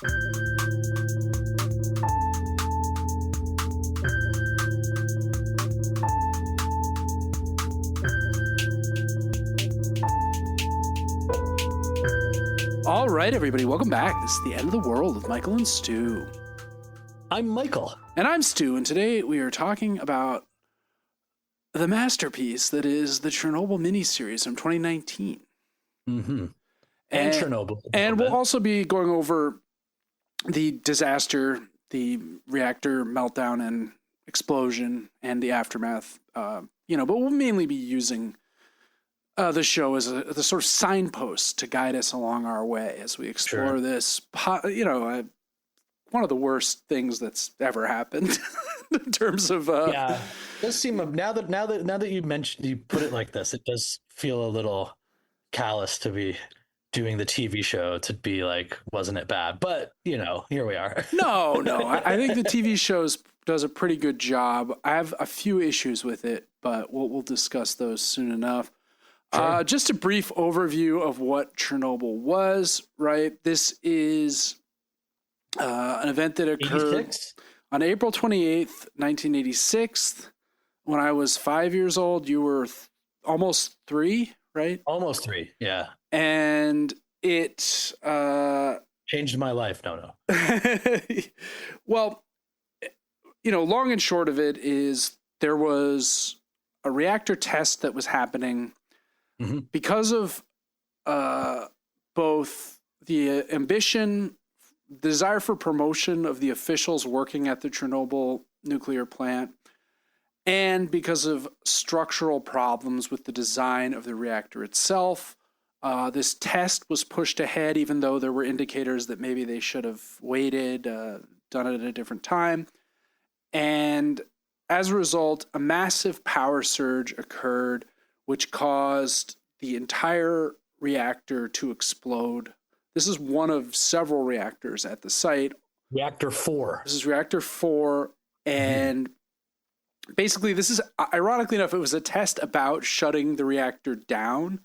All right, everybody, welcome back. This is The End of the World with Michael and Stu. I'm Michael. And I'm Stu, and today we are talking about the masterpiece that is the Chernobyl miniseries from 2019. Mm-hmm. And Chernobyl. And we'll also be going over the disaster, the reactor meltdown and explosion, and the aftermath. But we'll mainly be using the show as the sort of signpost to guide us along our way as we explore this, one of the worst things that's ever happened in terms of it does seem now that you put it like this, it does feel a little callous to be doing the TV show, to be like, wasn't it bad? But here we are. No, I think the TV show does a pretty good job. I have a few issues with it, but we'll discuss those soon enough. Sure. Just a brief overview of what Chernobyl was, right? This is an event that occurred 86? on April 28th, 1986. When I was 5 years old, you were almost 3, right? Almost 3, yeah. And it changed my life. No. Well, long and short of it is there was a reactor test that was happening. Mm-hmm. Because of both the ambition, desire for promotion of the officials working at the Chernobyl nuclear plant, and because of structural problems with the design of the reactor itself, this test was pushed ahead, even though there were indicators that maybe they should have waited, done it at a different time. And as a result, a massive power surge occurred, which caused the entire reactor to explode. This is one of several reactors at the site. Reactor 4. This is Reactor 4, and basically this is, ironically enough, it was a test about shutting the reactor down.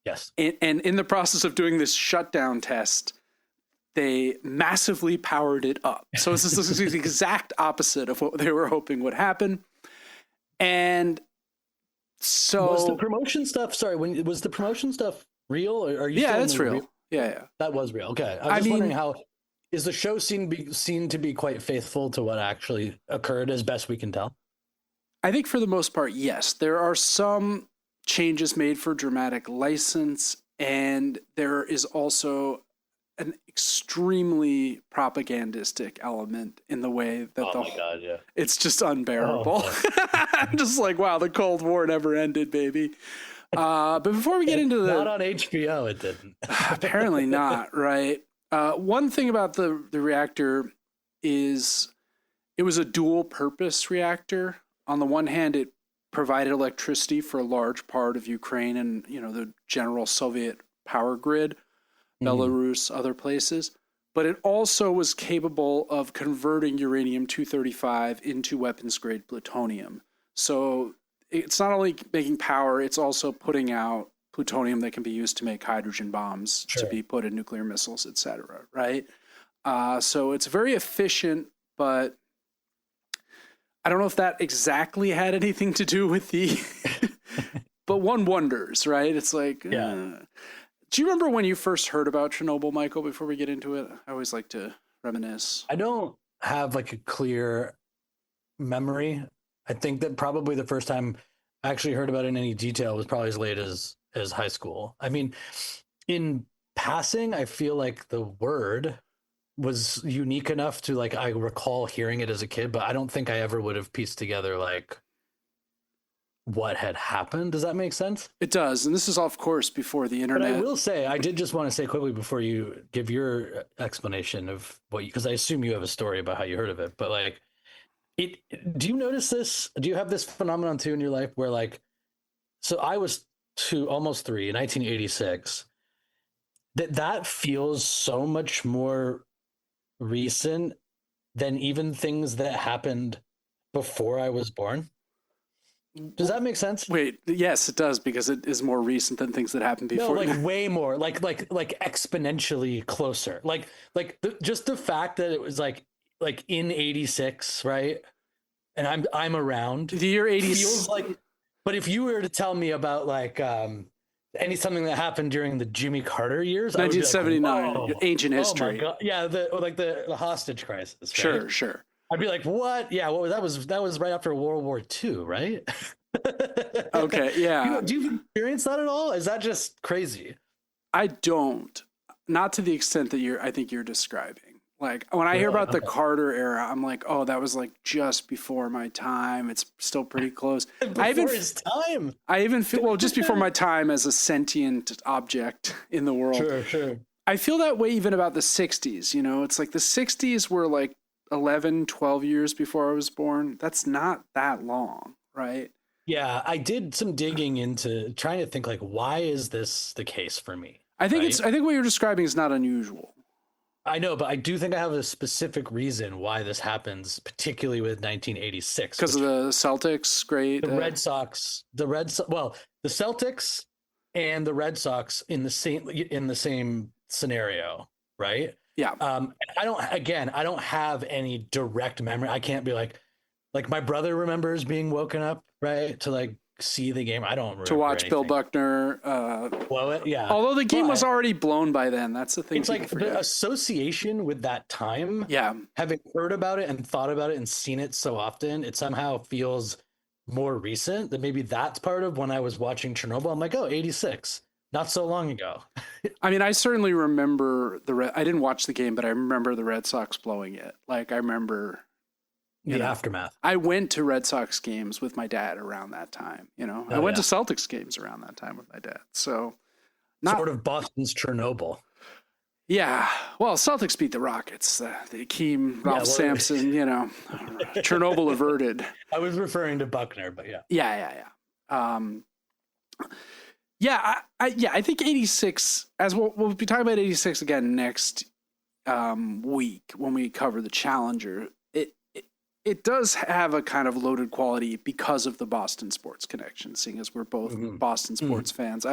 Yes. And in the process of doing this shutdown test, they massively powered it up. So this is the exact opposite of what they were hoping would happen. And so was the promotion stuff? Sorry, was the promotion stuff real? Or are you? Yeah, that's real. Yeah, that was real. Okay, I was wondering how is the show seen to be quite faithful to what actually occurred, as best we can tell. I think for the most part, yes. There are some changes made for dramatic license, and there is also an extremely propagandistic element in the way that it's just unbearable. I'm just like, wow, the Cold War never ended, baby. But before we get into not on HBO, it didn't. Apparently not, right? One thing about the reactor is it was a dual purpose reactor. On the one hand, it provided electricity for a large part of Ukraine and the general Soviet power grid, Belarus, other places. But it also was capable of converting uranium-235 into weapons-grade plutonium. So it's not only making power, it's also putting out plutonium that can be used to make hydrogen bombs, to be put in nuclear missiles, et cetera, right? So it's very efficient, but I don't know if that exactly had anything to do with the... but one wonders, right? It's like... Do you remember when you first heard about Chernobyl, Michael, before we get into it? I always like to reminisce. I don't have like a clear memory. I think that probably the first time I actually heard about it in any detail was probably as late as high school. I mean, in passing, I feel like the word was unique enough to, like, I recall hearing it as a kid, but I don't think I ever would have pieced together like what had happened. Does that make sense? It does. And this is, of course, before the internet. But I will say, I did just want to say quickly before you give your explanation of what because I assume you have a story about how you heard of it, but like do you notice this? Do you have this phenomenon too in your life where, like, so I was almost 3 in 1986, that feels so much more recent than even things that happened before I was born? Does that make sense? Wait, yes, it does, because it is more recent than things that happened No, before. like way more, like exponentially closer. Just the fact that it was like in '86, right? And I'm around. The year 80 feels like. But if you were to tell me about something that happened during the Jimmy Carter years, 1979, like, ancient history. Oh my God. Yeah, the hostage crisis. Right? Sure. I'd be like, what? Yeah, what was that? Was right after World War II, right? Okay, yeah. Do you experience that at all? Is that just crazy? I don't. Not to the extent that I think you're describing. Like, when I hear about the Carter era, I'm like, oh, that was like just before my time. It's still pretty close. Before his time. I even feel, well, just before my time as a sentient object in the world. Sure. I feel that way even about the 60s. It's like the 60s were like 11, 12 years before I was born. That's not that long, right? Yeah, I did some digging into trying to think, like, why is this the case for me? I think right? I think what you're describing is not unusual. I know, but I do think I have a specific reason why this happens, particularly with 1986. Because of the Celtics, great. The Red Sox, the Celtics and the Red Sox in the same scenario, right? Yeah. I don't have any direct memory. I can't be like my brother remembers being woken up, right, to like see the game. I don't remember to watch anything. Bill Buckner. Yeah. Although the game was already blown by then. That's the thing. It's like the association with that time. Yeah. Having heard about it and thought about it and seen it so often, it somehow feels more recent. That maybe that's part of when I was watching Chernobyl. I'm like, oh, 86. Not so long ago. I mean, I certainly remember I didn't watch the game, but I remember the Red Sox blowing it. Like, I remember the aftermath. I went to Red Sox games with my dad around that time. I went to Celtics games around that time with my dad. So, sort of Boston's Chernobyl. Yeah. Well, Celtics beat the Rockets. The Akeem, Ralph Sampson, Chernobyl averted. I was referring to Buckner, but yeah. Yeah. I think 86, as we'll be talking about 86 again next week when we cover the Challenger. It does have a kind of loaded quality because of the Boston sports connection, seeing as we're both Boston sports fans.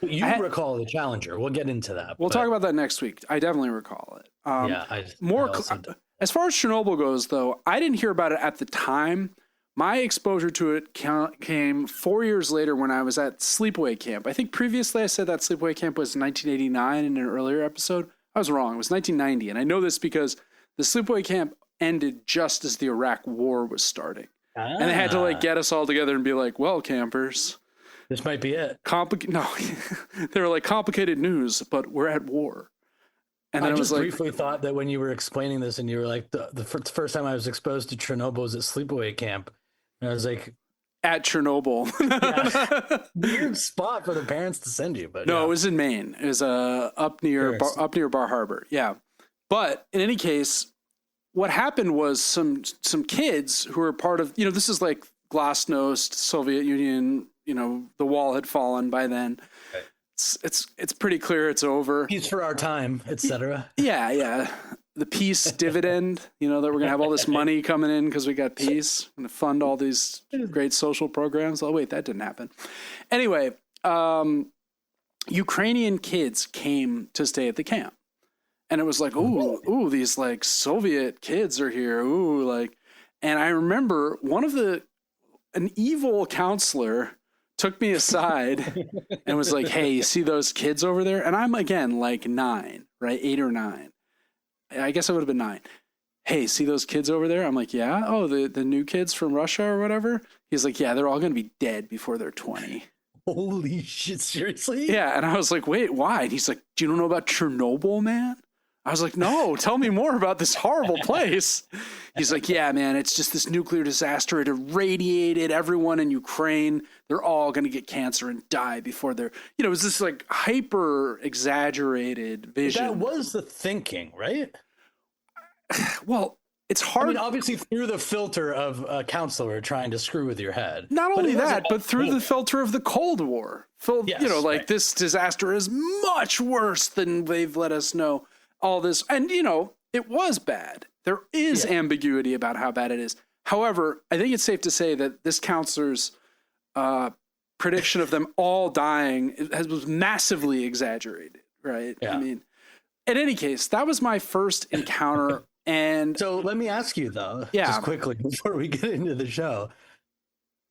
You recall the Challenger. We'll get into that. We'll talk about that next week. I definitely recall it. As far as Chernobyl goes, though, I didn't hear about it at the time. My exposure to it came 4 years later when I was at sleepaway camp. I think previously I said that sleepaway camp was 1989 in an earlier episode. I was wrong. It was 1990. And I know this because the sleepaway camp ended just as the Iraq war was starting. And they had to like get us all together and be like, well, campers, this might be it. No, they were like, complicated news, but we're at war. And then I just briefly thought that when you were explaining this and you were like, the first time I was exposed to Chernobyl was at sleepaway camp. And I was like, at Chernobyl. Weird spot for the parents to send you. But no, it was in Maine. It was up near Bar Harbor. Yeah. But in any case, what happened was some kids who were part of, this is like glasnost, Soviet Union, the wall had fallen by then. Okay. It's pretty clear it's over. Peace for our time, etc. Yeah. The peace dividend, that we're going to have all this money coming in because we got peace. We're going to fund all these great social programs. Oh, wait, that didn't happen. Anyway, Ukrainian kids came to stay at the camp. And it was like, ooh, these like Soviet kids are here. Ooh, like, and I remember an evil counselor took me aside and was like, hey, you see those kids over there? And I'm again, like 9, right? 8 or 9. I guess I would have been 9. Hey, see those kids over there? I'm like, yeah. Oh, the new kids from Russia or whatever. He's like, yeah, they're all going to be dead before they're 20. Holy shit. Seriously? Yeah. And I was like, wait, why? And he's like, do you know about Chernobyl, man? I was like, no, tell me more about this horrible place. He's like, yeah, man, it's just this nuclear disaster. It irradiated everyone in Ukraine. They're all going to get cancer and die before they're, it was this like hyper exaggerated vision. That was the thinking, right? Well, it's hard. I mean, obviously through the filter of a counselor trying to screw with your head. Not only that, but through the filter of the Cold War. This disaster is much worse than they've let us know. All this, and it was bad. There is ambiguity about how bad it is. However, I think it's safe to say that this counselor's prediction of them all dying was massively exaggerated, right? Yeah. I mean, in any case, that was my first encounter. And so let me ask you though, yeah, just quickly before we get into the show,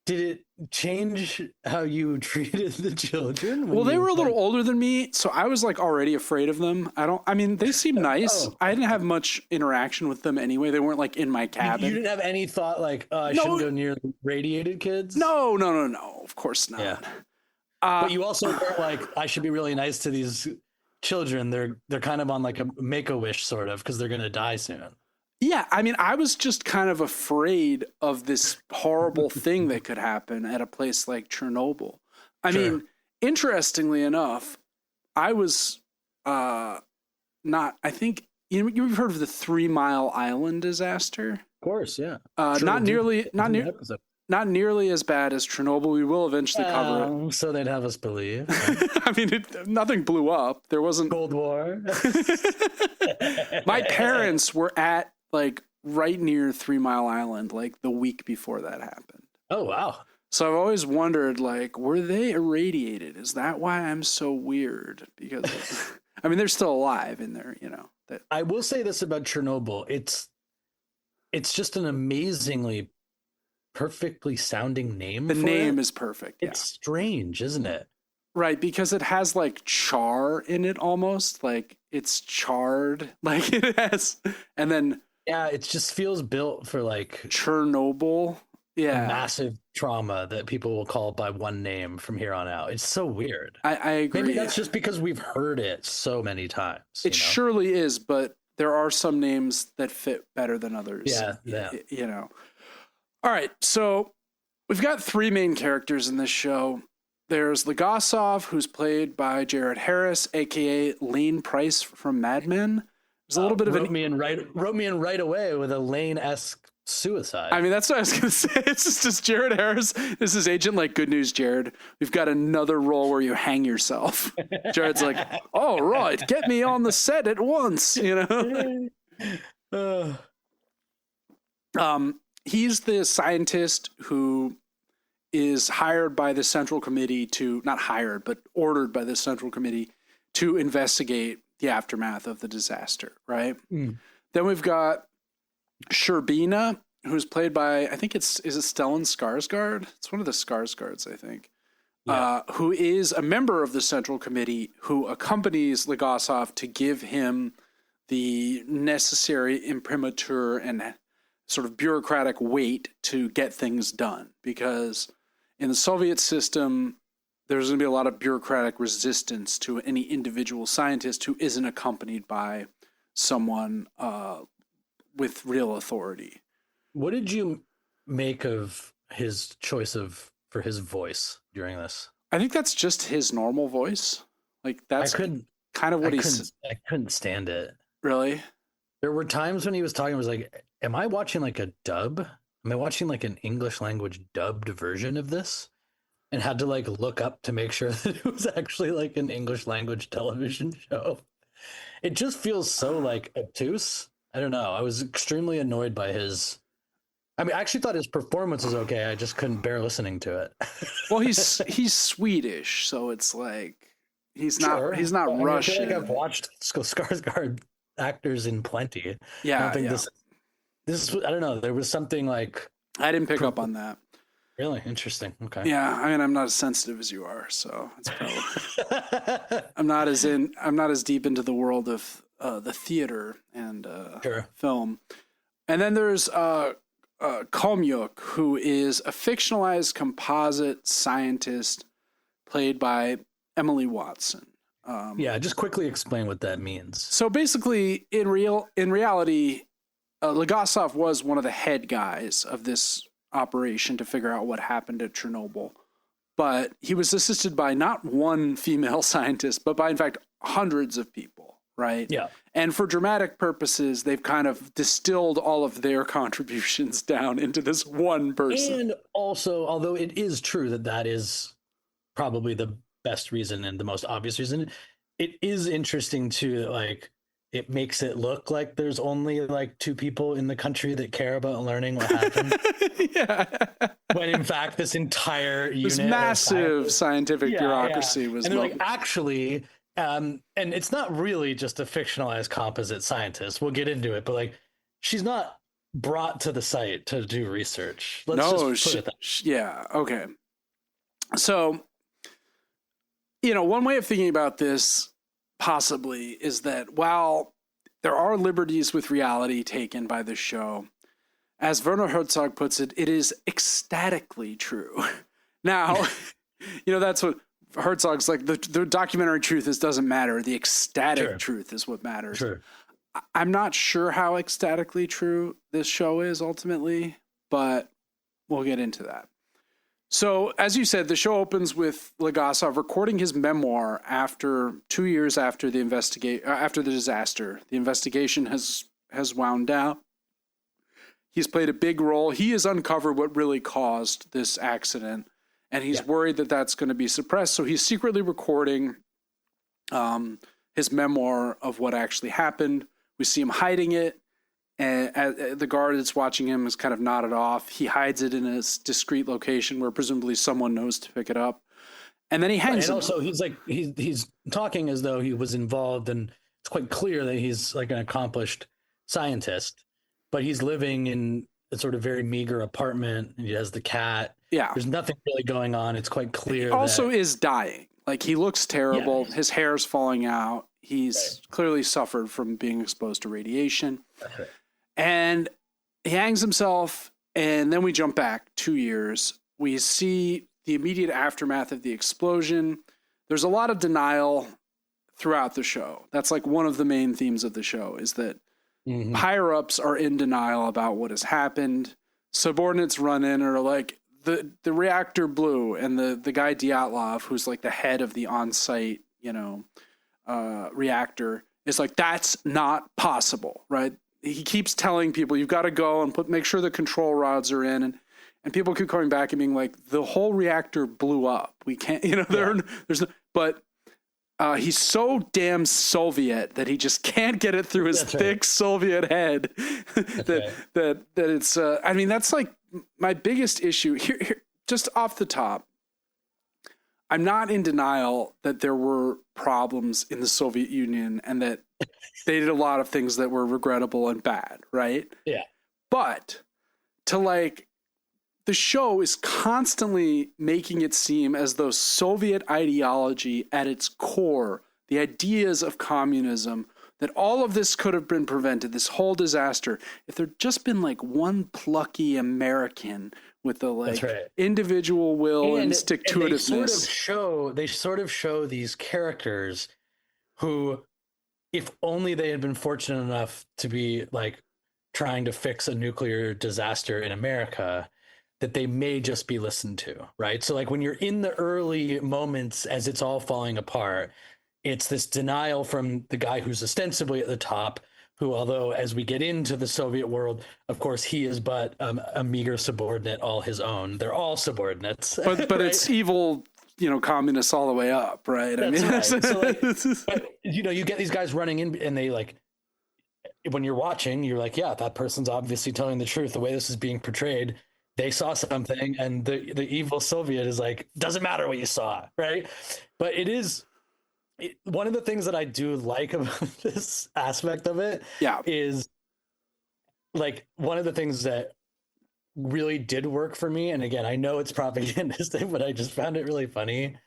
did it change how you treated the children? Well, they were a little older than me, so I was like already afraid of them. I mean, they seemed nice. Oh. I didn't have much interaction with them anyway. They weren't like in my cabin. You didn't have any thought like, I shouldn't go near radiated kids? No. Of course not. Yeah. But you also weren't like, I should be really nice to these children. They're kind of on like a Make-A-Wish sort of, because they're going to die soon. Yeah, I mean, I was just kind of afraid of this horrible thing that could happen at a place like Chernobyl. I mean, interestingly enough, I was not, I think, you've heard of the 3 Mile Island disaster? Of course, yeah. Not nearly as bad as Chernobyl. We will eventually cover it. So they'd have us believe. I mean, nothing blew up. There wasn't Cold War. My parents were at like right near 3 Mile Island, like the week before that happened. Oh, wow. So I've always wondered, like, were they irradiated? Is that why I'm so weird? Because, I mean, they're still alive in there, That I will say this about Chernobyl. It's just an amazingly perfectly sounding name. The name is perfect. It's strange, isn't it? Right, because it has like char in it almost. Like it's charred. Like it has, and then yeah, it just feels built for like Chernobyl. Yeah, massive trauma that people will call it by one name from here on out. It's so weird. I agree. Maybe that's just because we've heard it so many times. It surely is, but there are some names that fit better than others. Yeah. All right, so we've got 3 main characters in this show. There's Legasov, who's played by Jared Harris, aka Lane Price from Mad Men. There's a little bit of wrote me in right away with a Lane-esque suicide. I mean, that's what I was going to say. It's just Jared Harris. This is Agent like, good news, Jared. We've got another role where you hang yourself. Jared's like, all right, get me on the set at once. He's the scientist who is hired by the Central Committee not hired, but ordered by the Central Committee to investigate the aftermath of the disaster, right? Then we've got Sherbina, who's played by, I think is it Stellan Skarsgård? It's one of the Skarsgårds, I think, who is a member of the Central Committee who accompanies Legasov to give him the necessary imprimatur and sort of bureaucratic weight to get things done, because in the Soviet system, there's going to be a lot of bureaucratic resistance to any individual scientist who isn't accompanied by someone with real authority. What did you make of his choice for his voice during this? I think that's just his normal voice. Like that's kind of what he's. I couldn't stand it. Really? There were times when he was talking, I was like, am I watching like a dub? Am I watching like an English language dubbed version of this? And had to like look up to make sure that it was actually like an English language television show. It just feels so like obtuse. I don't know. I was extremely annoyed by his. I mean, I actually thought his performance was okay. I just couldn't bear listening to it. Well, he's Swedish, so it's like he's not Russian. I feel like I've watched Skarsgård actors in plenty. Yeah, I don't think this. I don't know. There was something like I didn't pick up on that. Really interesting. Okay. Yeah, I mean, I'm not as sensitive as you are, so it's probably I'm not as deep into the world of the theater and film. And then there's Komyuk, who is a fictionalized composite scientist played by Emily Watson. Just quickly explain what that means. So basically, in reality, Legasov was one of the head guys of this operation to figure out what happened at Chernobyl. But he was assisted by not one female scientist, but by, in fact, hundreds of people, right? Yeah. And for dramatic purposes, they've kind of distilled all of their contributions down into this one person. And also, although it is true that is probably the best reason and the most obvious reason, it is interesting to like it makes it look like there's only like 2 people in the country that care about learning what happened. Yeah. When in fact, this entire unit, this massive scientific bureaucracy was, and they're like, actually, and it's not really just a fictionalized composite scientist. We'll get into it, but like, she's not brought to the site to do research. Let's just put it that. Yeah. Okay. So, one way of thinking about this possibly is that while there are liberties with reality taken by the show, as Werner Herzog puts it, it is ecstatically true. Now, that's what Herzog's like. The documentary truth doesn't matter. The ecstatic truth is what matters. Sure. I'm not sure how ecstatically true this show is ultimately, but we'll get into that. So, as you said, the show opens with Legasov recording his memoir after 2 years after the disaster. The investigation has wound down. He's played a big role. He has uncovered what really caused this accident, and he's worried that that's going to be suppressed. So he's secretly recording his memoir of what actually happened. We see him hiding it, and the guard that's watching him is kind of nodded off. He hides it in a discreet location where presumably someone knows to pick it up, and then he hangs. And also, he's talking as though he was involved, and it's quite clear that he's like an accomplished scientist. But he's living in a sort of very meager apartment, and he has the cat. Yeah. There's nothing really going on. It's quite clear. He also is dying. Like, he looks terrible. Yeah. His hair's falling out. He's clearly suffered from being exposed to radiation. Okay. And he hangs himself, and then we jump back 2 years. We see the immediate aftermath of the explosion. There's a lot of denial throughout the show. That's like one of the main themes of the show, is that higher-ups are in denial about what has happened. Subordinates run in and are like, the reactor blew, and the guy Dyatlov, who's like the head of the on-site, reactor, is like, that's not possible, right? He keeps telling people, you've got to go and make sure the control rods are in, and people keep coming back and being like, the whole reactor blew up. We can't, there's no, but he's so damn Soviet that he just can't get it through his thick Soviet head that it's, that's like my biggest issue here, just off the top. I'm not in denial that there were problems in the Soviet Union and that they did a lot of things that were regrettable and bad, right? Yeah. But the show is constantly making it seem as though Soviet ideology at its core, the ideas of communism, that all of this could have been prevented, this whole disaster, if there'd just been like one plucky American with the individual will and stick-to-itiveness. They sort of show these characters who, if only they had been fortunate enough to be like trying to fix a nuclear disaster in America, that they may just be listened to, right? So like when you're in the early moments as it's all falling apart, it's this denial from the guy who's ostensibly at the top, who, although as we get into the Soviet world, of course, he is but a meager subordinate all his own. They're all subordinates. But right? It's evil, communists all the way up, right? That's right. So you get these guys running in, and they like, when you're watching, you're like, yeah, that person's obviously telling the truth. The way this is being portrayed, they saw something, and the evil Soviet is like, doesn't matter what you saw, right? But one of the things that I do like about this aspect of it is like one of the things that really did work for me. And again, I know it's propagandistic, but I just found it really funny,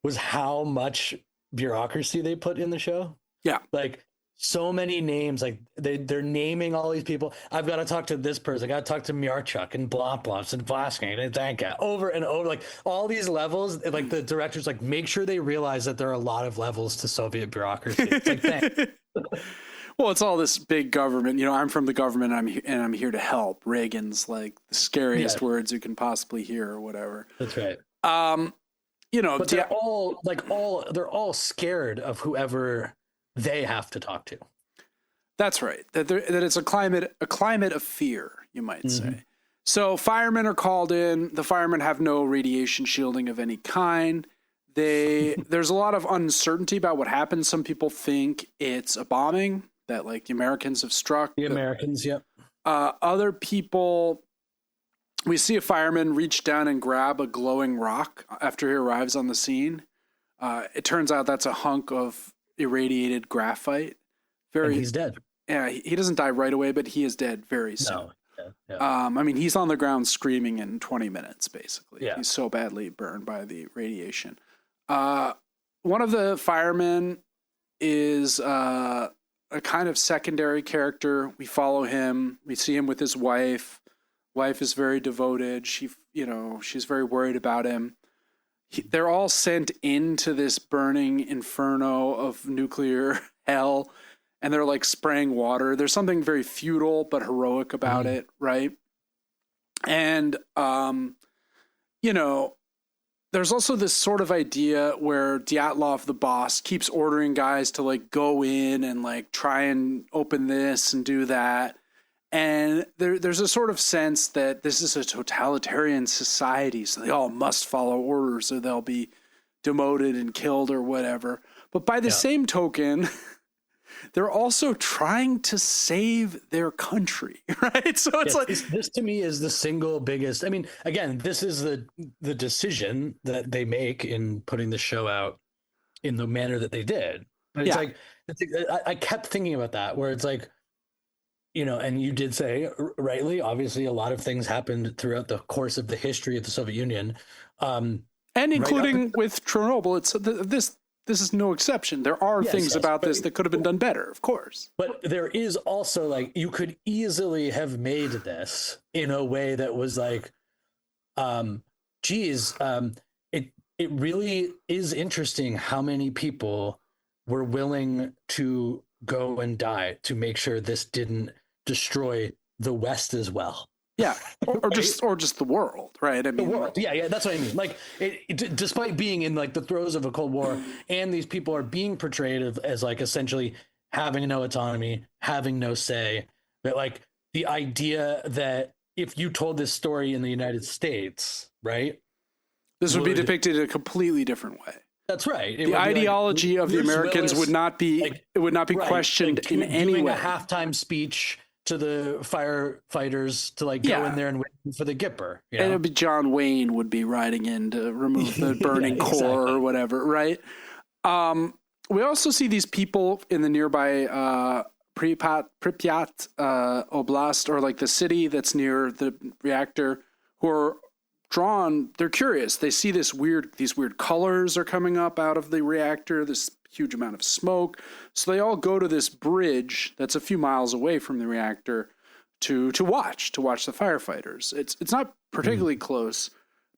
was how much bureaucracy they put in the show. Yeah. Like so many names, like they're naming all these people. I've got to talk to this person. I got to talk to Myarchuk and Blomplomps and Vlasking and Danka over and over, like all these levels. Like the director's like, make sure they realize that there are a lot of levels to Soviet bureaucracy. It's like, thanks. Well, it's all this big government. I'm from the government, and I'm here to help. Reagan's like the scariest words you can possibly hear, or whatever. That's right. But they're all scared of whoever they have to talk to. That's right. That it's a climate of fear, you might say. So firemen are called in. The firemen have no radiation shielding of any kind. There's a lot of uncertainty about what happened. Some people think it's a bombing that like the Americans have struck. The Americans, yep. Other people, we see a fireman reach down and grab a glowing rock after he arrives on the scene. It turns out that's a hunk of irradiated graphite. And he's dead. Yeah, he doesn't die right away, but he is dead very soon. No. Yeah. I mean, he's on the ground screaming in 20 minutes, basically. Yeah. He's so badly burned by the radiation. One of the firemen is a kind of secondary character. We follow him. We see him with his wife. Wife is very devoted. She's very worried about him. They're all sent into this burning inferno of nuclear hell, and they're like spraying water. There's something very futile but heroic about it, right? And, there's also this sort of idea where Dyatlov, the boss, keeps ordering guys to like go in and like try and open this and do that. And there's a sort of sense that this is a totalitarian society, so they all must follow orders or they'll be demoted and killed or whatever. But by the same token, they're also trying to save their country, right? So it's like this to me is the single biggest. I mean, again, this is the decision that they make in putting the show out in the manner that they did. But it's like I kept thinking about that, where it's like, and you did say rightly, obviously, a lot of things happened throughout the course of the history of the Soviet Union, and including with Chernobyl. It's this is no exception. There are things about this that could have been done better, of course. But there is also like, you could easily have made this in a way that was like, it really is interesting how many people were willing to go and die to make sure this didn't destroy the West as well. Yeah, or just the world, right? I mean, the world. Yeah, that's what I mean. Like, despite being in like the throes of a Cold War, and these people are being portrayed as like essentially having no autonomy, having no say. But like the idea that if you told this story in the United States, right, this would be depicted in a completely different way. That's right. The ideology of the Americans would not be questioned in any way. A halftime speech to the firefighters to like go in there and wait for the Gipper. And it'd be John Wayne would be riding in to remove the burning core or whatever, right? We also see these people in the nearby Pripyat Oblast, or like the city that's near the reactor, who are drawn. They're curious. They see these weird colors are coming up out of the reactor, this huge amount of smoke. So they all go to this bridge that's a few miles away from the reactor to watch the firefighters. It's not particularly close,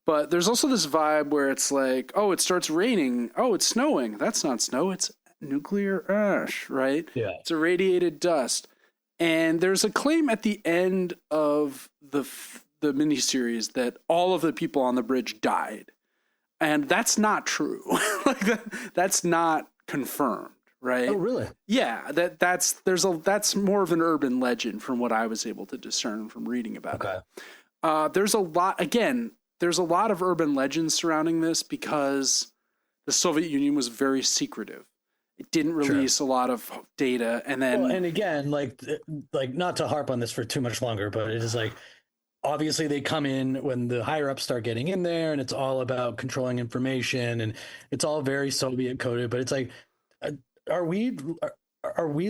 but there's also this vibe where it's like, oh, it starts raining. Oh, it's snowing. That's not snow. It's nuclear ash, right? Yeah. It's irradiated dust. And there's a claim at the end of the miniseries that all of the people on the bridge died. And that's not true. That's not confirmed, right? Oh, really? Yeah, that's more of an urban legend from what I was able to discern from reading about it. There's a lot of urban legends surrounding this because the Soviet Union was very secretive. It didn't release a lot of data, and then and again, like not to harp on this for too much longer, but it is like, obviously they come in when the higher ups start getting in there, and it's all about controlling information, and it's all very Soviet coded. But it's like, are we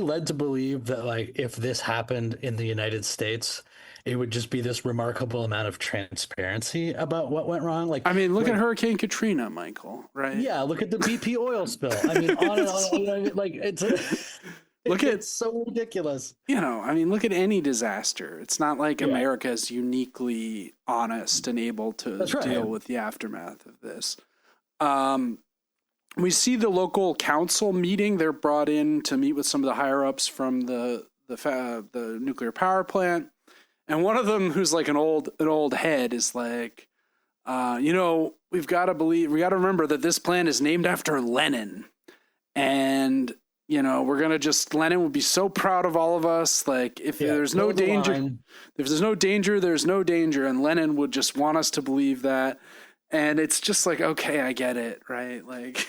led to believe that like if this happened in the United States, it would just be this remarkable amount of transparency about what went wrong? Like, I mean, look at Hurricane Katrina, Michael. Right? Yeah, look at the BP oil spill. I mean, on and on. Like it's so ridiculous. I mean, look at any disaster. It's not like America is uniquely honest and able to deal with the aftermath of this. We see the local council meeting. They're brought in to meet with some of the higher ups from the nuclear power plant, and one of them, who's like an old head, is like, we've got to remember that this plant is named after Lenin, and we're going to Lenin would be so proud of all of us. Like, if there's no danger, there's no danger. And Lenin would just want us to believe that. And it's just like, okay, I get it, right? Like,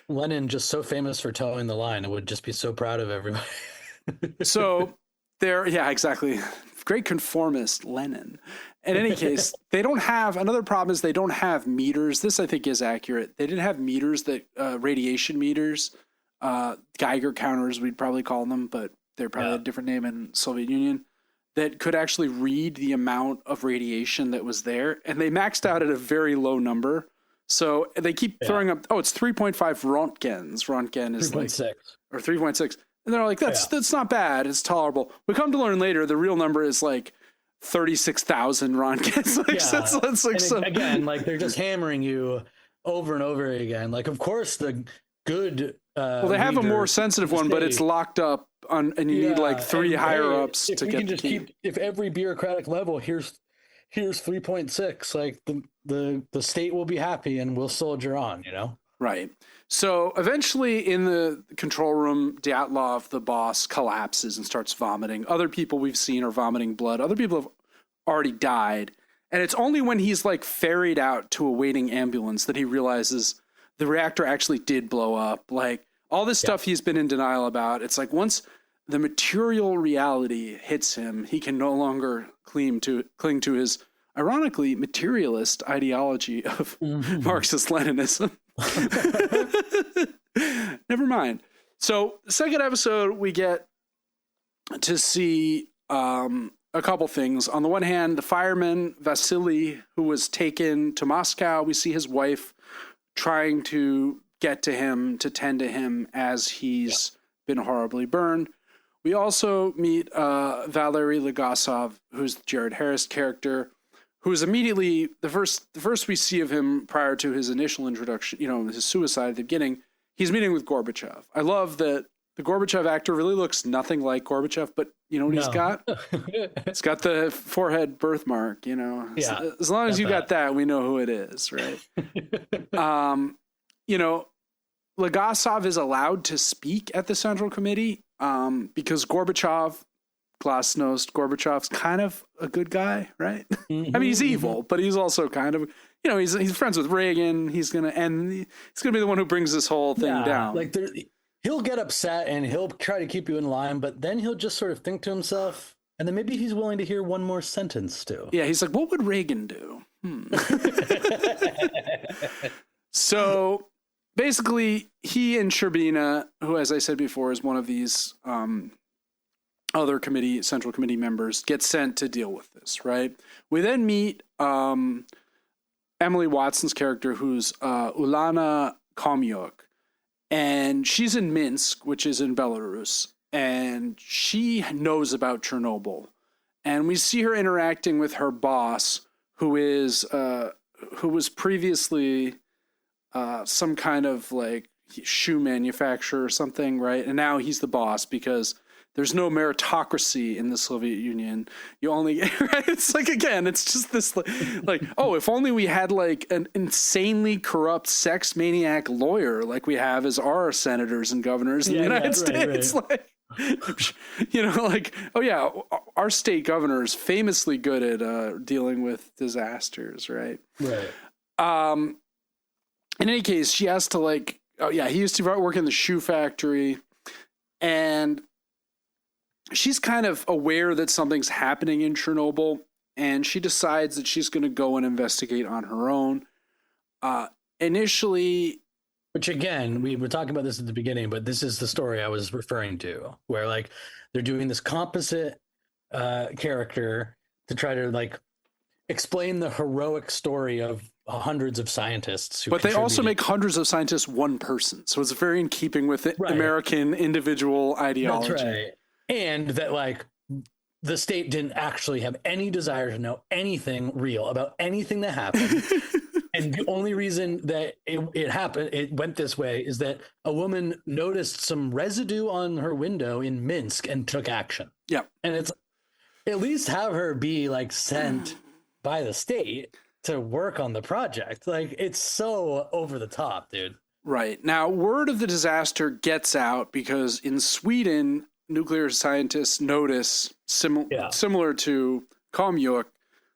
Lenin just so famous for towing the line. It would just be so proud of everybody. so there, yeah, exactly. Great conformist, Lenin. In any case, they don't have, another problem is they don't have meters. This I think is accurate. They didn't have meters that, radiation meters, Geiger counters, we'd probably call them, but they're probably a different name in Soviet Union, that could actually read the amount of radiation that was there. And they maxed out at a very low number. So they keep throwing up, it's 3.5 Rontgens. Rontgen is 3.6. Like, or 3.6. And they're like, that's not bad. It's tolerable. We come to learn later, the real number is like 36,000 Rontgens. Like, again, like they're just hammering you over and over again. Like, of course, the good. Well, they have a more sensitive one, but it's locked up on, and you need like three higher ups to get the key. If every bureaucratic level, here's 3.6, like the state will be happy and we'll soldier on, you know? Right. So eventually in the control room, Dyatlov, the boss, collapses and starts vomiting. Other people we've seen are vomiting blood. Other people have already died. And it's only when he's like ferried out to a waiting ambulance that he realizes the reactor actually did blow up. Like all this stuff he's been in denial about. It's like once the material reality hits him, he can no longer cling to his, ironically, materialist ideology of Marxist-Leninism. Never mind. So the second episode, we get to see a couple things. On the one hand, the fireman, Vasily, who was taken to Moscow, we see his wife trying to get to him, to tend to him as he's been horribly burned. We also meet Valery Legasov, who's Jared Harris' character, who is immediately the first we see of him prior to his initial introduction, his suicide at the beginning. He's meeting with Gorbachev. I love that the Gorbachev actor really looks nothing like Gorbachev, but you know what he's got? He's got the forehead birthmark, Yeah, as long as you got that, we know who it is, right? Legasov is allowed to speak at the Central Committee because Glasnost, Gorbachev's kind of a good guy, right? I mean, he's evil, but he's also kind of, he's friends with Reagan. He's gonna be the one who brings this whole thing down. Like he'll get upset and he'll try to keep you in line, but then he'll just sort of think to himself, and then maybe he's willing to hear one more sentence too. Yeah, he's like, what would Reagan do? So basically, he and Sherbina, who, as I said before, is one of these other Central Committee members, get sent to deal with this, right? We then meet Emily Watson's character, who's Ulana Komyuk, and she's in Minsk, which is in Belarus, and she knows about Chernobyl. And we see her interacting with her boss, who was previously some kind of like shoe manufacturer or something, right? And now he's the boss because there's no meritocracy in the Soviet Union. You only, right? It's like, again, it's just this like, oh, if only we had like an insanely corrupt sex maniac lawyer like we have as our senators and governors in the United States. Right. Like, like, oh yeah, our state governor is famously good at dealing with disasters, right? Right. In any case, she has to he used to work in the shoe factory, and she's kind of aware that something's happening in Chernobyl, and she decides that she's going to go and investigate on her own. Initially, which again, we were talking about this at the beginning, but this is the story I was referring to, where like they're doing this composite character to try to like explain the heroic story of hundreds of scientists. But they also make hundreds of scientists one person, so it's very in keeping with the American individual ideology. That's right. And that like the state didn't actually have any desire to know anything real about anything that happened. And the only reason that it happened, it went this way, is that a woman noticed some residue on her window in Minsk and took action. Yeah. And it's at least have her be like sent by the state to work on the project. Like, it's so over the top, dude. Right. Now, word of the disaster gets out because in Sweden, nuclear scientists notice, similar to Komyuk,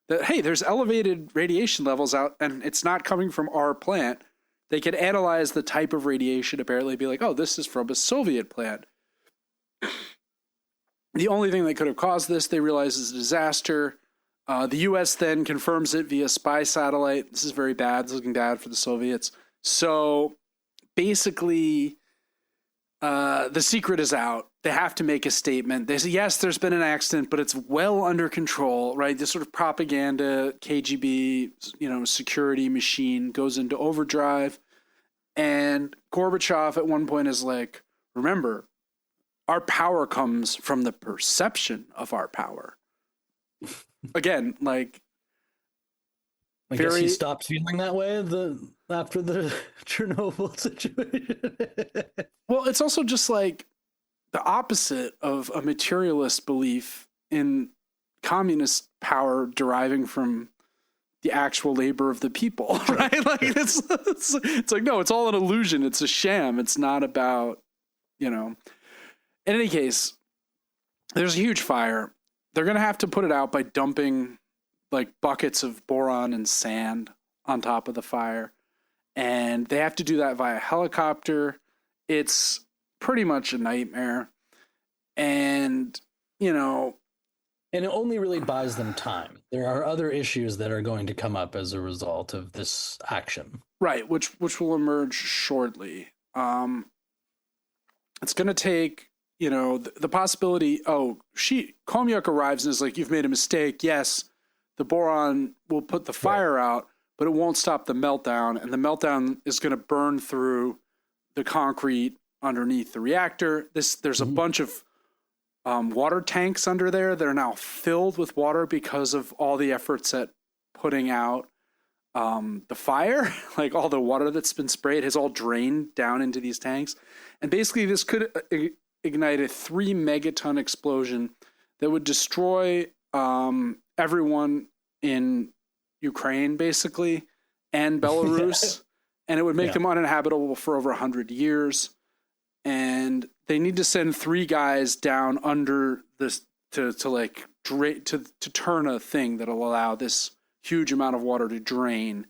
that, hey, there's elevated radiation levels out and it's not coming from our plant. They could analyze the type of radiation, apparently be like, oh, this is from a Soviet plant. The only thing that could have caused this, they realize, is a disaster. The U.S. then confirms it via spy satellite. This is very bad. It's looking bad for the Soviets. So basically, the secret is out. They have to make a statement. They say, yes, there's been an accident, but it's well under control, right? This sort of propaganda, KGB, security machine goes into overdrive. And Gorbachev at one point is like, remember, our power comes from the perception of our power. Again, like, I guess he stopped feeling that way after the Chernobyl situation. Well, it's also just like the opposite of a materialist belief in communist power deriving from the actual labor of the people, right? Like it's like, no, it's all an illusion. It's a sham. It's not about, In any case, there's a huge fire. They're going to have to put it out by dumping like buckets of boron and sand on top of the fire. And they have to do that via helicopter. It's pretty much a nightmare. And, and it only really buys them time. There are other issues that are going to come up as a result of this action. Right, which will emerge shortly. It's going to take, the possibility, Komyuk arrives and is like, you've made a mistake. Yes, the boron will put the fire out, but it won't stop the meltdown. And the meltdown is going to burn through the concrete underneath the reactor. There's a bunch of water tanks under there that are now filled with water because of all the efforts at putting out the fire. Like all the water that's been sprayed has all drained down into these tanks. And basically this could ignite a 3 megaton explosion that would destroy everyone in Ukraine, basically, and Belarus. And it would make them uninhabitable for over 100 years. And they need to send 3 guys down under this to turn a thing that'll allow this huge amount of water to drain.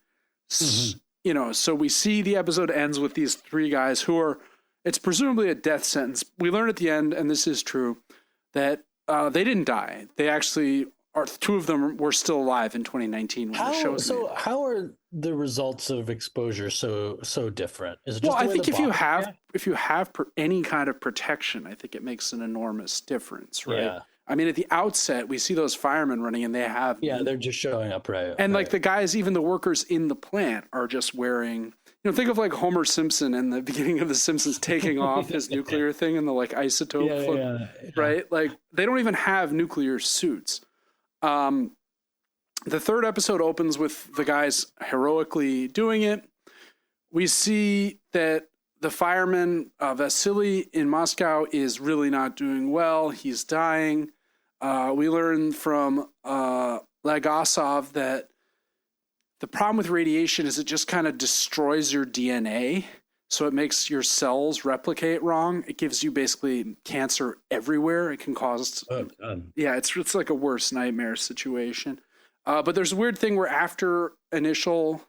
So we see the episode ends with these 3 guys who are, it's presumably a death sentence. We learn at the end, and this is true, that they didn't die. They actually are, 2 of them were still alive in 2019 when the show was made. How are the results of exposure so different? Is it just I think if you have any kind of protection, I think it makes an enormous difference, right? Yeah. I mean, at the outset, we see those firemen running, and they have they're just showing up, right? And like the guys, even the workers in the plant, are just wearing. Think of like Homer Simpson in the beginning of The Simpsons taking off his nuclear thing and the like isotope, right? Like they don't even have nuclear suits. The 3rd episode opens with the guys heroically doing it. We see that the fireman, Vasily in Moscow, is really not doing well. He's dying. We learn from Lagasov that the problem with radiation is it just kind of destroys your DNA. So it makes your cells replicate wrong. It gives you basically cancer everywhere. It can cause... it's like a worse nightmare situation. But there's a weird thing where after initial,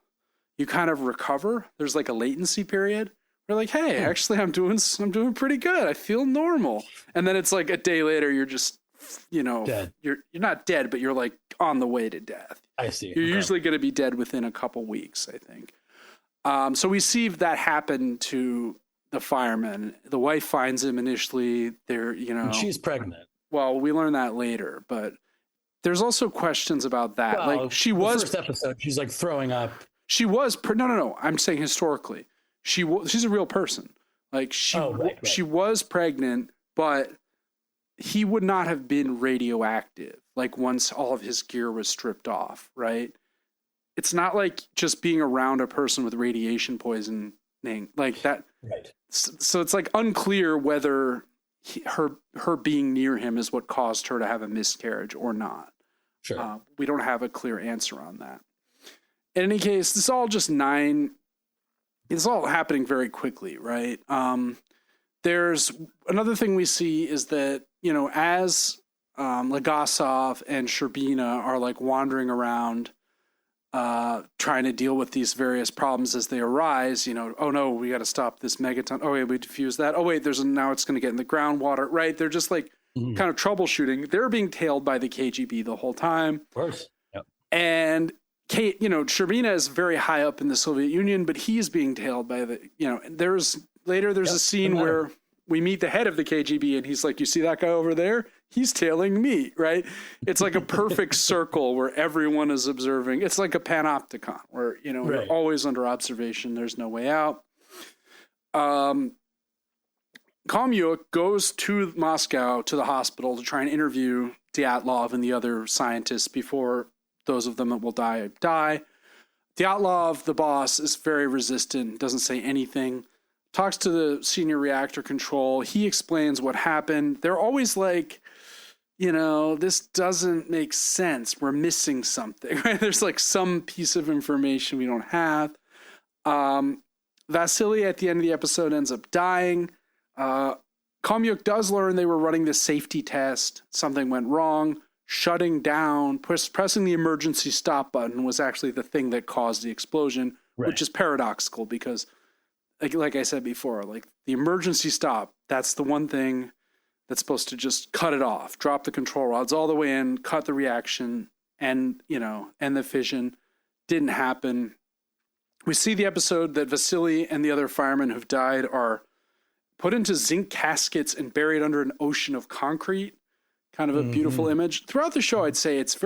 you kind of recover. There's like a latency period. You're like, hey, actually, I'm doing pretty good. I feel normal. And then it's like a day later, you're just, dead. You're not dead, but you're like on the way to death. I see. You're usually going to be dead within a couple weeks, I think. So we see that happen to the fireman. The wife finds him initially. And she's pregnant. Well, we learn that later, but there's also questions about that. Well, like she was first episode, she's like throwing up. She was no. I'm saying historically, she's a real person. Like she was pregnant, but he would not have been radioactive. Like once all of his gear was stripped off, right? It's not like just being around a person with radiation poisoning like that. Right. So it's like unclear whether her being near him is what caused her to have a miscarriage or not. Sure. We don't have a clear answer on that. In any case, it's all happening very quickly, right? There's another thing we see is that, as Legasov and Sherbina are like wandering around trying to deal with these various problems as they arise. You know, oh no, we got to stop this megaton. Oh wait, we diffuse that. Oh wait, now it's going to get in the groundwater. Right? They're just like kind of troubleshooting. They're being tailed by the KGB the whole time. Of course. Yep. And Kate, you know, Sherbina is very high up in the Soviet Union, but he's being tailed by the, you know, there's a scene where we meet the head of the KGB and he's like, you see that guy over there? He's tailing me, right? It's like a perfect circle where everyone is observing. It's like a panopticon where, you know, you're always under observation. There's no way out. Kamyuk goes to Moscow to the hospital to try and interview Dyatlov and the other scientists before those of them that will die. Dyatlov, the boss, is very resistant, doesn't say anything, talks to the senior reactor control. He explains what happened. They're always like, you know, this doesn't make sense. We're missing something, right? There's like some piece of information we don't have. Vasily at the end of the episode ends up dying. Kamyuk does learn they were running the safety test. Something went wrong. Shutting down, pressing the emergency stop button was actually the thing that caused the explosion, which is paradoxical because, like I said before, like the emergency stop, that's the one thing that's supposed to just cut it off, drop the control rods all the way in, cut the reaction, and, you know, end the fission. Didn't happen. We see the episode that Vasily and the other firemen who've died are put into zinc caskets and buried under an ocean of concrete. Kind of a beautiful image. Throughout the show, I'd say it's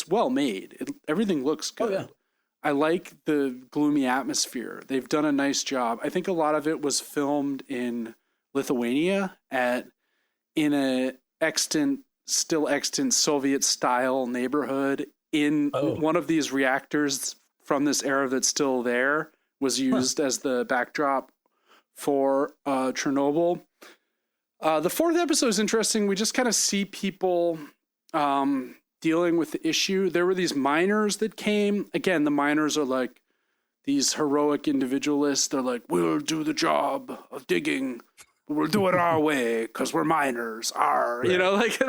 well made. Everything looks good. Oh, yeah. I like the gloomy atmosphere. They've done a nice job. I think a lot of it was filmed in Lithuania in a still extant Soviet style neighborhood in one of these reactors from this era that's still there was used as the backdrop for Chernobyl. The fourth episode is interesting. We just kind of see people dealing with the issue. There were these miners that came. Again, the miners are like these heroic individualists. They're like, we'll do the job of digging. We'll do it our way because we're miners. You know, like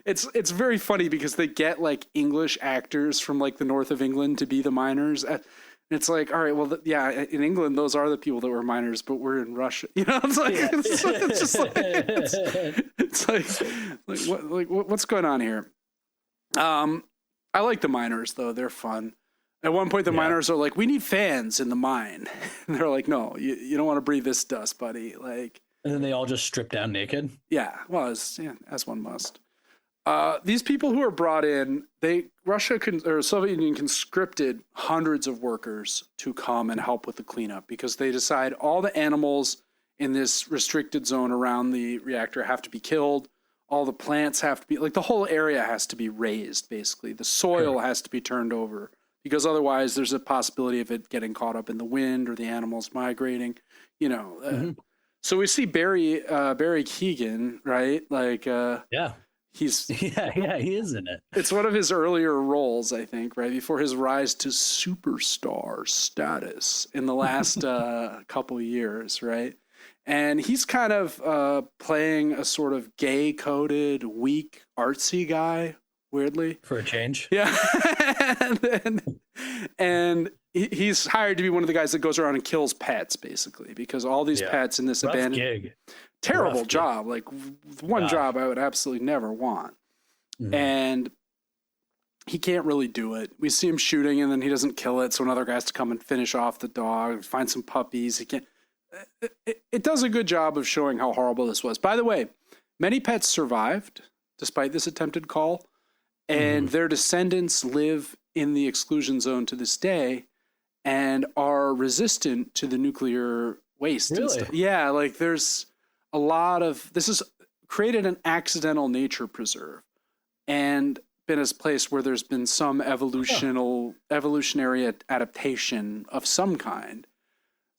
it's very funny because they get like English actors from like the north of England to be the miners. It's like, all right, well, yeah, in England, those are the people that were miners, but we're in Russia. You know, it's like, it's just like, it's like what's going on here? I like the miners, though. They're fun. At one point, the miners are like, we need fans in the mine. And they're like, no, you don't want to breathe this dust, buddy. Like, and then they all just strip down naked. Yeah, well, as one must. These people who are brought in, Soviet Union conscripted hundreds of workers to come and help with the cleanup because they decide all the animals in this restricted zone around the reactor have to be killed. All the plants have to be, like the whole area has to be raised, basically. The soil has to be turned over because otherwise there's a possibility of it getting caught up in the wind or the animals migrating, you know. So we see Barry Keoghan, right? Like, he's he is in it. It's one of his earlier roles, I think, right before his rise to superstar status in the last couple years, right? And he's kind of playing a sort of gay-coded, weak, artsy guy, weirdly. For a change. Yeah. and he's hired to be one of the guys that goes around and kills pets, basically, because all these pets in this abandoned... gig. Terrible job. Like one job I would absolutely never want. And he can't really do it. We see him shooting and then he doesn't kill it. So another guy has to come and finish off the dog, find some puppies. He can't. It does a good job of showing how horrible this was. By the way, many pets survived despite this attempted call, and their descendants live in the exclusion zone to this day and are resistant to the nuclear waste. Really? And stuff. Yeah, like there's a lot of, this has created an accidental nature preserve and been a place where there's been some evolutionary adaptation of some kind.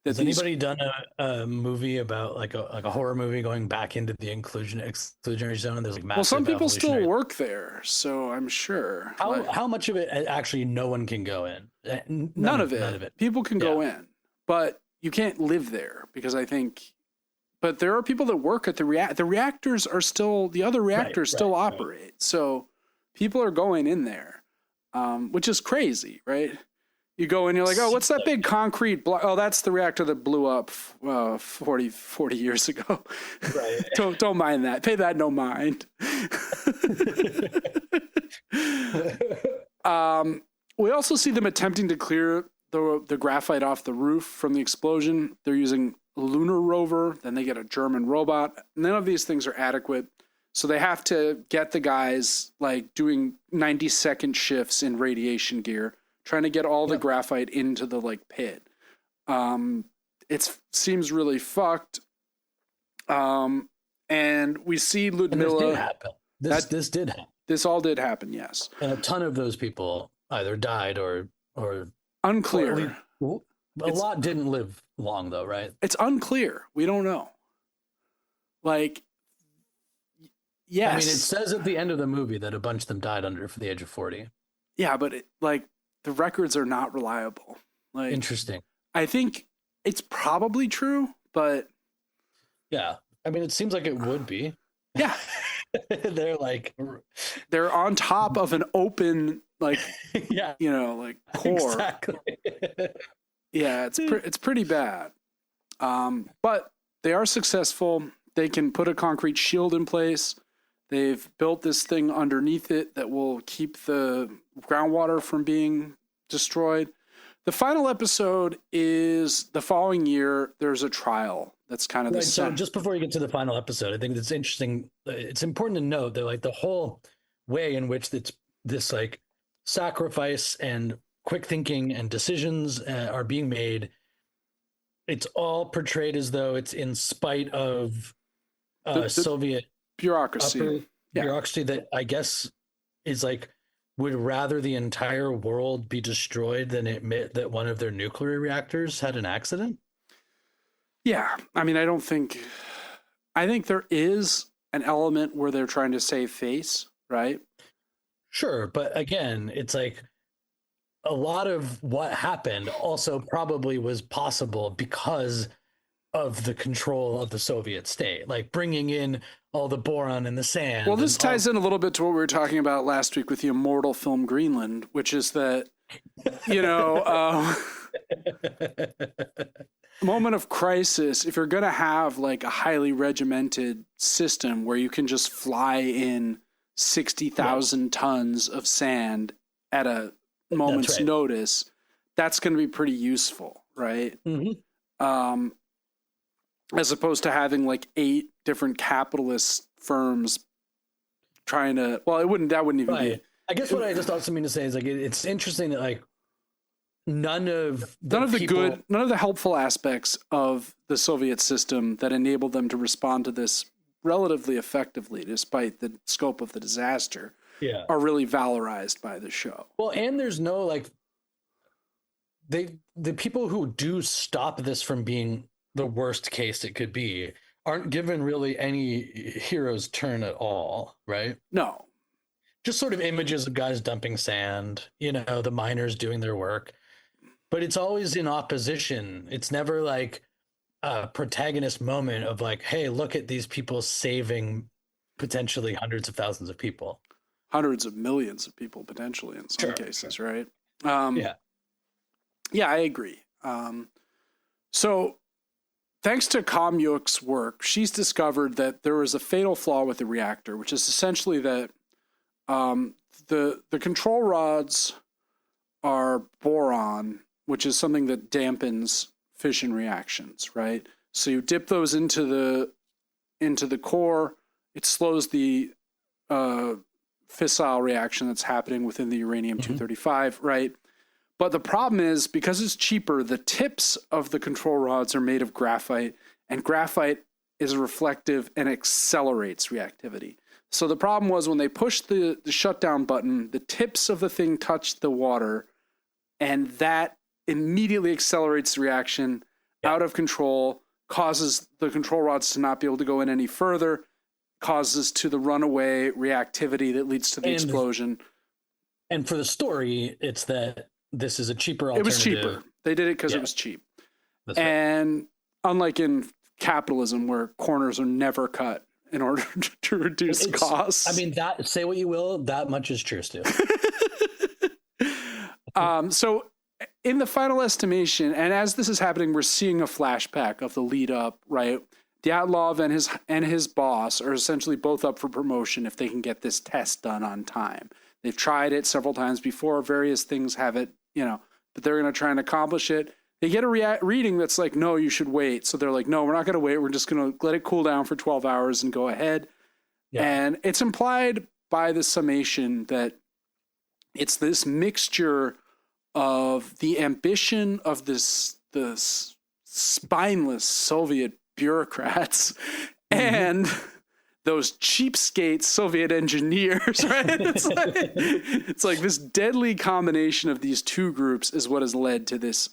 Has anybody done a movie about like a horror movie going back into the exclusionary zone? There's like massive. Well, some people still work there, so I'm sure. How much of it actually no one can go in? None of it. People can go in, but you can't live there because I think but there are people that work at the reactors are still, the other reactors still operate. Right. So people are going in there, which is crazy, right? You go in, you're like, oh, what's that big concrete block? Oh, that's the reactor that blew up 40 years ago. Right. don't mind that. Pay that no mind. We also see them attempting to clear the graphite off the roof from the explosion. They're using a lunar rover. Then they get a German robot. None of these things are adequate. So they have to get the guys like doing 90-second shifts in radiation gear, trying to get all the graphite into the like pit. It seems really fucked. And we see Ludmilla. This did happen. This all did happen, yes. And a ton of those people either died or unclear. A lot didn't live long, though, right? It's unclear. We don't know. Like, yes. I mean, it says at the end of the movie that a bunch of them died under the age of 40. Yeah, but the records are not reliable. Like, interesting. I think it's probably true, but yeah, I mean, it seems like it would be. Yeah. They're on top of an open, like, yeah, like core. Exactly. Yeah, it's pretty bad. But they are successful. They can put a concrete shield in place. They've built this thing underneath it that will keep the groundwater from being destroyed. The final episode is the following year. There's a trial. That's kind of the so just before you get to the final episode, I think it's interesting. It's important to note that like the whole way in which this like sacrifice and quick thinking and decisions are being made, it's all portrayed as though it's in spite of the Soviet bureaucracy. Bureaucracy that I guess is like would rather the entire world be destroyed than admit that one of their nuclear reactors had an accident. Yeah. I mean, I think there is an element where they're trying to save face, right? Sure. But again, it's like a lot of what happened also probably was possible because of the control of the Soviet state, like bringing in all the boron in the sand. Well, this ties in a little bit to what we were talking about last week with the immortal film Greenland, which is that, moment of crisis, if you're going to have like a highly regimented system where you can just fly in 60,000 tons of sand at a moment's notice, that's going to be pretty useful, right? Mm-hmm. As opposed to having like 8 different capitalist firms trying to, that wouldn't even be. I guess what I just also mean to say is like, it's interesting that like none of the helpful aspects of the Soviet system that enabled them to respond to this relatively effectively, despite the scope of the disaster, are really valorized by the show. Well, and there's no like, the people who do stop this from being the worst case it could be aren't given really any hero's turn at all, right? No. Just sort of images of guys dumping sand, the miners doing their work. But it's always in opposition. It's never like a protagonist moment of like, hey, look at these people saving potentially hundreds of thousands of people. Hundreds of millions of people potentially in some cases, right? Yeah, I agree. So thanks to Kamyuk's work, she's discovered that there is a fatal flaw with the reactor, which is essentially that the control rods are boron, which is something that dampens fission reactions, right? So you dip those into the core, it slows the fissile reaction that's happening within the uranium-235, right? But the problem is, because it's cheaper, the tips of the control rods are made of graphite, and graphite is reflective and accelerates reactivity. So the problem was when they pushed the shutdown button, the tips of the thing touched the water, and that immediately accelerates the reaction out of control, causes the control rods to not be able to go in any further, causes to the runaway reactivity that leads to the explosion. And for the story, it's that this is a cheaper alternative. It was cheaper. They did it because it was cheap. That's and unlike in capitalism where corners are never cut in order to reduce costs. I mean, that, say what you will, that much is true, Stu. So in the final estimation, and as this is happening, we're seeing a flashback of the lead up, right? Dyatlov and his boss are essentially both up for promotion if they can get this test done on time. They've tried it several times before. Various things have it, but they're going to try and accomplish it. They get a reading that's like, no, you should wait. So they're like, no, we're not going to wait. We're just going to let it cool down for 12 hours and go ahead. Yeah. And it's implied by the summation that it's this mixture of the ambition of the spineless Soviet bureaucrats and those cheapskate Soviet engineers, right? It's like this deadly combination of these two groups is what has led to this,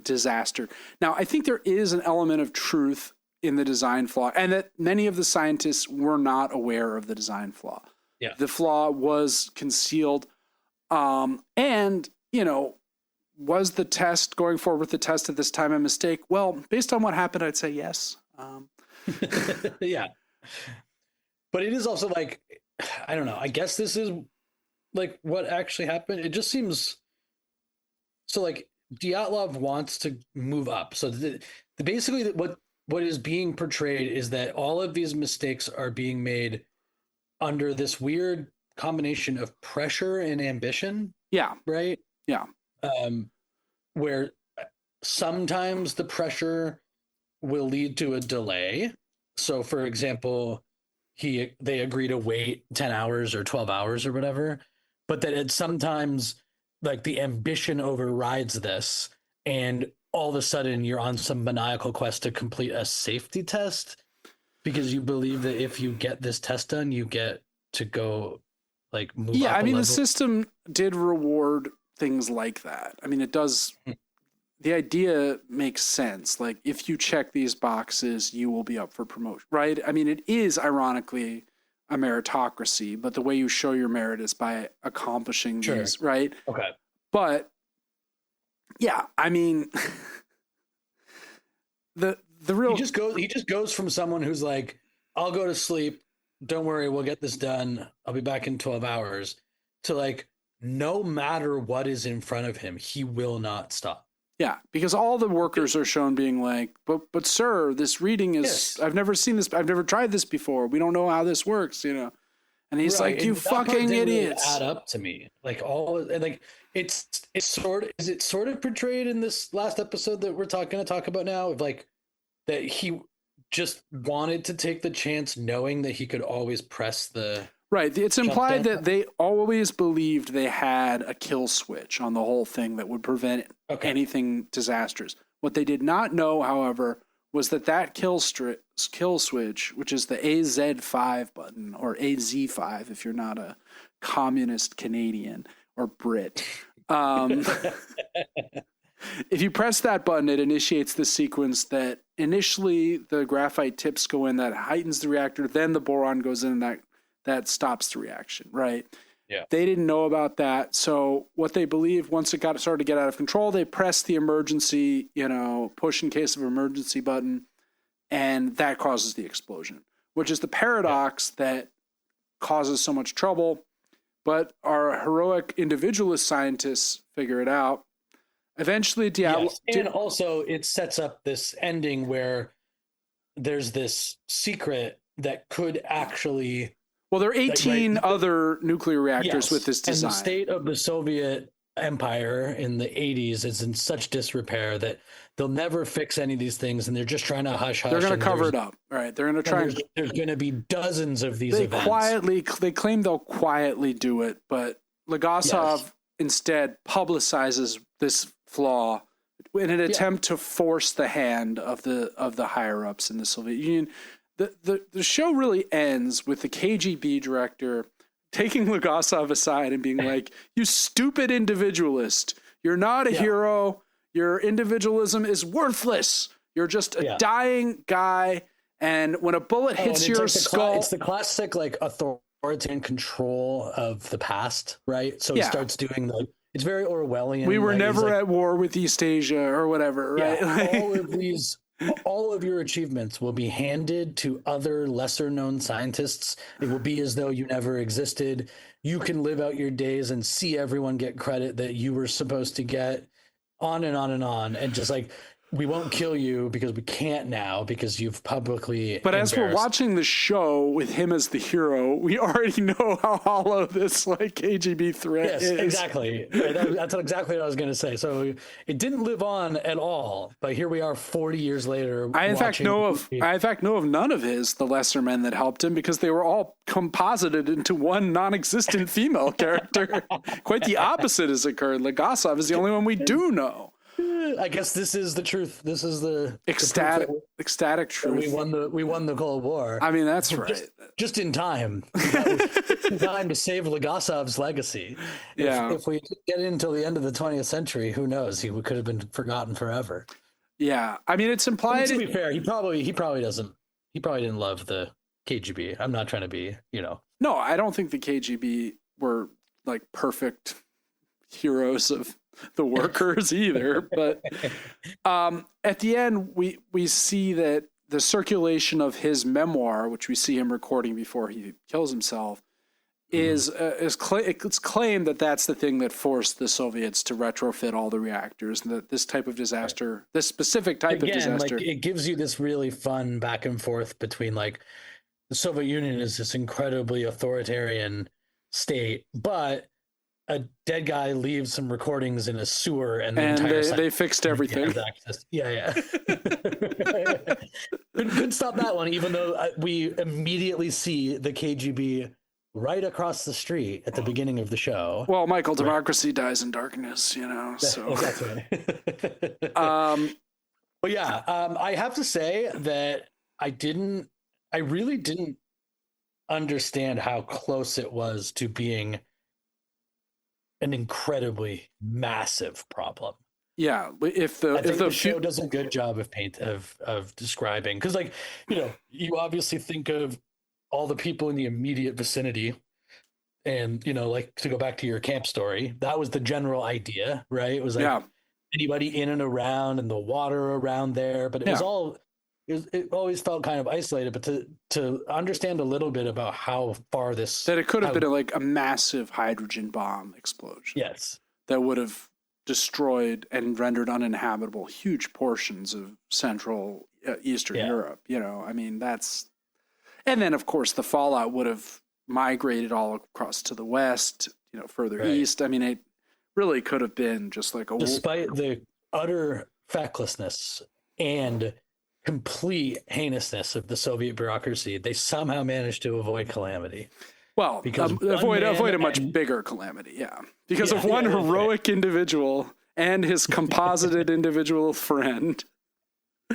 disaster. Now, I think there is an element of truth in the design flaw, and that many of the scientists were not aware of the design flaw. Yeah. The flaw was concealed. And, was the test going forward with the test at this time a mistake? Well, based on what happened, I'd say yes. Yeah. But it is also like, I don't know. I guess this is like what actually happened. It just seems so like Dyatlov wants to move up. So basically what is being portrayed is that all of these mistakes are being made under this weird combination of pressure and ambition. Yeah. Right. Yeah. Where sometimes the pressure will lead to a delay. So, for example, they agree to wait 10 hours or 12 hours or whatever, but that it sometimes like the ambition overrides this, and all of a sudden you're on some maniacal quest to complete a safety test because you believe that if you get this test done, you get to go like move. Yeah, up I mean, a level. the system did reward things like that. I mean, it does. The idea makes sense. Like, if you check these boxes, you will be up for promotion, right? I mean, it is ironically a meritocracy, but the way you show your merit is by accomplishing these, right? Okay. But yeah, I mean, the real he just goes from someone who's like, I'll go to sleep, don't worry, we'll get this done, I'll be back in 12 hours, to like, no matter what is in front of him, he will not stop. Yeah, because all the workers are shown being like, but sir, this reading is, yes. I've never seen this, I've never tried this before, we don't know how this works, And he's like, you fucking idiots. Really add up to me. Like like is it sort of portrayed in this last episode that we're going to talk about now, of like that he just wanted to take the chance knowing that he could always press the right. It's implied that they always believed they had a kill switch on the whole thing that would prevent anything disastrous. What they did not know, however, was that kill switch, which is the AZ5 button, or AZ5 if you're not a communist Canadian or Brit. If you press that button, it initiates the sequence that initially the graphite tips go in, that heightens the reactor, then the boron goes in, and that stops the reaction, right? Yeah. They didn't know about that. So what they believed, once it started to get out of control, they pressed the emergency, push in case of emergency button, and that causes the explosion, which is the paradox that causes so much trouble. But our heroic individualist scientists figure it out. Eventually, and also it sets up this ending where there's this secret that could actually. Well, there are 18 other nuclear reactors with this design. And the state of the Soviet Empire in the 80s is in such disrepair that they'll never fix any of these things, and they're just trying to hush. They're going to cover it up, right? They're going to try. There's going to be dozens of these events. They claim they'll quietly do it, but Legasov instead publicizes this flaw in an attempt to force the hand of the higher ups in the Soviet Union. The show really ends with the KGB director taking Legasov aside and being like, "You stupid individualist! You're not a hero. Your individualism is worthless. You're just a dying guy. And when a bullet hits your skull, it's the classic like authoritarian control of the past, right? So he starts doing it's very Orwellian. We were never at war with East Asia or whatever, right? All of these all of your achievements will be handed to other lesser known scientists. It will be as though you never existed. You can live out your days and see everyone get credit that you were supposed to get, on and on and on. And just like, we won't kill you because we can't now because you've publicly But as we're watching the show with him as the hero, we already know how hollow this like KGB threat is. Exactly. That's exactly what I was going to say. So it didn't live on at all, but here we are 40 years later. I in fact know of none of the lesser men that helped him because they were all composited into one non-existent female character. Quite the opposite has occurred. Legasov is the only one we do know. I guess this is the truth. This is the ecstatic truth. We won the Cold War. I mean, that's right. Just in time. In time to save Legasov's legacy. Yeah. If we get until the end of the 20th century, who knows? He could have been forgotten forever. Yeah. I mean, it's implied. I mean, to be fair, he probably didn't love the KGB. I'm not trying to be, No, I don't think the KGB were like perfect heroes of the workers either. But at the end, we see that the circulation of his memoir, which we see him recording before he kills himself, it's claimed that that's the thing that forced the Soviets to retrofit all the reactors, and that this type of disaster, this specific type of disaster, like, it gives you this really fun back and forth between like the Soviet Union is this incredibly authoritarian state, but a dead guy leaves some recordings in a sewer, and they fixed everything. Yeah. Couldn't stop that one, even though we immediately see the KGB right across the street at the beginning of the show. Well, Michael, democracy dies in darkness, so. That's right. But yeah, I have to say that I really didn't understand how close it was to being an incredibly massive problem. Yeah, if the show does a good job of describing, because you obviously think of all the people in the immediate vicinity, and like, to go back to your camp story, that was the general idea, right? It was like anybody in and around, and the water around there, but it always felt kind of isolated. But to understand a little bit about how far that it could have been like a massive hydrogen bomb explosion. Yes, that would have destroyed and rendered uninhabitable huge portions of Central Eastern Europe. I mean, and then of course the fallout would have migrated all across to the west, further east. I mean, it really could have been just like despite the utter fecklessness and complete heinousness of the Soviet bureaucracy, they somehow managed to avoid calamity. Well, avoid a much bigger calamity, because of one heroic individual and his composited individual friend.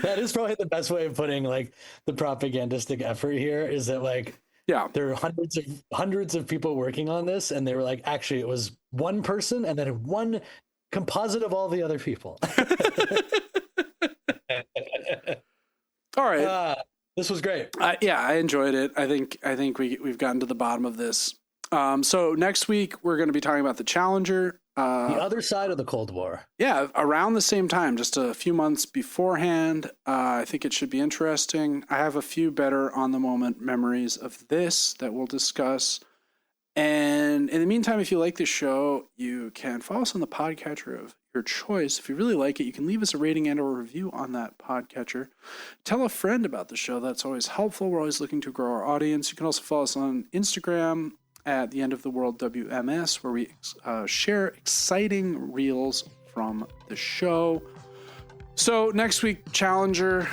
That is probably the best way of putting like the propagandistic effort here, is that like, there are hundreds of people working on this, and they were like, actually it was one person and then one composite of all the other people. All right. This was great. I enjoyed it. I think we've gotten to the bottom of this. So next week we're going to be talking about the Challenger. The other side of the Cold War. Yeah, around the same time, just a few months beforehand. I think it should be interesting. I have a few better on-the-moment memories of this that we'll discuss. And in the meantime, if you like this show, you can follow us on the podcatcher of your choice. If you really like it, you can leave us a rating and or review on that podcatcher. Tell a friend about the show. That's always helpful. We're always looking to grow our audience. You can also follow us on Instagram at the End of the World WMS, where we share exciting reels from the show. So next week, Challenger.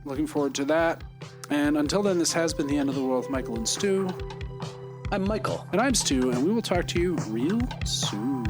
Looking forward to that. And until then, this has been the End of the World with Michael and Stu. I'm Michael. And I'm Stu, and we will talk to you real soon.